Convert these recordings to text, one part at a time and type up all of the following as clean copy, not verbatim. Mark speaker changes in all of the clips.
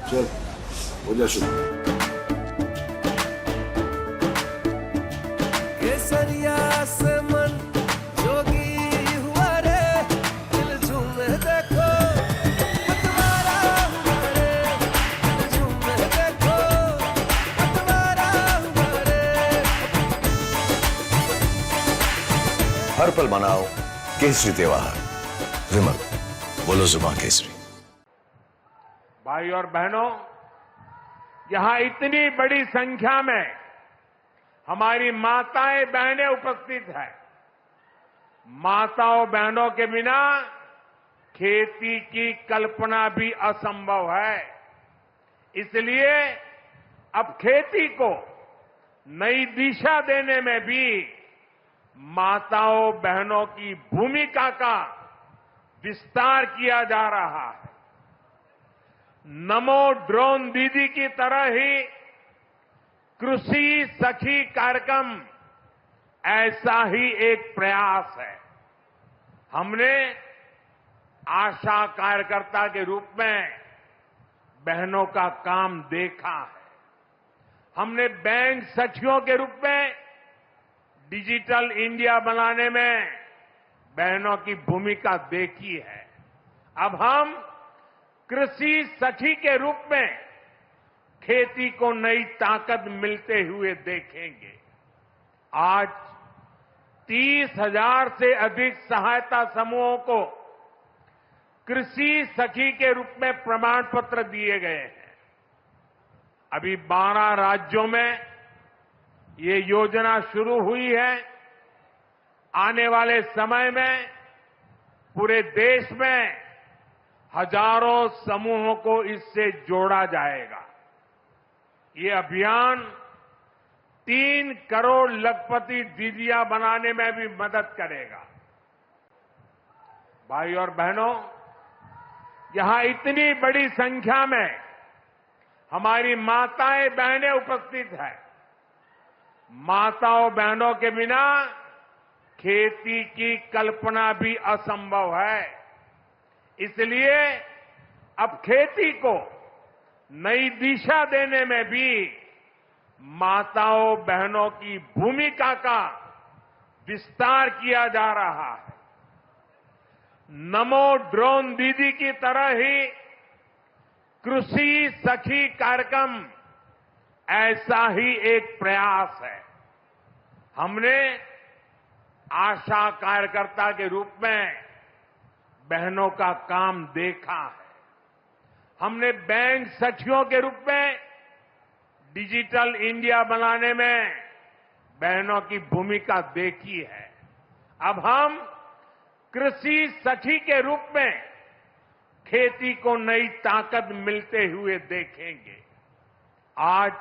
Speaker 1: चल हो जा शुरू।
Speaker 2: केसरिया से मन जोगी हुआ रे, दिल झूमे देखो पतवारा हुआ रे, दिल झूमे देखो पतवारा हुआ रे।
Speaker 3: हर पल मनाओ केसरी त्योहार। विमल, बोलो जुबान केसरी।
Speaker 4: भाई और बहनों, यहां इतनी बड़ी संख्या में हमारी माताएं बहनें उपस्थित हैं। माताओं बहनों के बिना खेती की कल्पना भी असंभव है। इसलिए अब खेती को नई दिशा देने में भी माताओं बहनों की भूमिका का विस्तार किया जा रहा है। नमो ड्रोन दीदी की तरह ही कृषि सखी कार्यक्रम ऐसा ही एक प्रयास है। हमने आशा कार्यकर्ता के रूप में बहनों का काम देखा है। हमने बैंक सखियों के रूप में डिजिटल इंडिया बनाने में बहनों की भूमिका देखी है। अब हम कृषि सखी के रूप में खेती को नई ताकत मिलते हुए देखेंगे। आज 30,000 से अधिक सहायता समूहों को कृषि सखी के रूप में प्रमाण पत्र दिए गए हैं। अभी 12 राज्यों में ये योजना शुरू हुई है। आने वाले समय में पूरे देश में हजारों समूहों को इससे जोड़ा जाएगा। ये अभियान 3 करोड़ लखपति दीदियां बनाने में भी मदद करेगा। भाई और बहनों, यहां इतनी बड़ी संख्या में हमारी माताएं बहनें उपस्थित हैं। माताओं बहनों के बिना खेती की कल्पना भी असंभव है। इसलिए अब खेती को नई दिशा देने में भी माताओं बहनों की भूमिका का विस्तार किया जा रहा है। नमो ड्रोन दीदी की तरह ही कृषि सखी कार्यक्रम ऐसा ही एक प्रयास है। हमने आशा कार्यकर्ता के रूप में बहनों का काम देखा है। हमने बैंक सखियों के रूप में डिजिटल इंडिया बनाने में बहनों की भूमिका देखी है। अब हम कृषि सखी के रूप में खेती को नई ताकत मिलते हुए देखेंगे। आज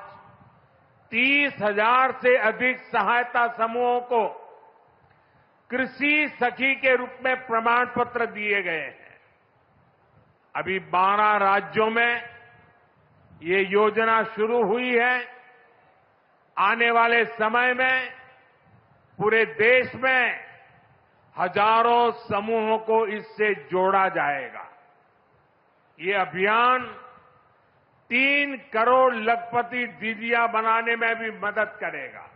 Speaker 4: 30,000 से अधिक सहायता समूहों को कृषि सखी के रूप में प्रमाण पत्र दिए गए हैं। अभी 12 राज्यों में ये योजना शुरू हुई है। आने वाले समय में पूरे देश में हजारों समूहों को इससे जोड़ा जाएगा। ये अभियान 3 करोड़ लखपति दीदियां बनाने में भी मदद करेगा।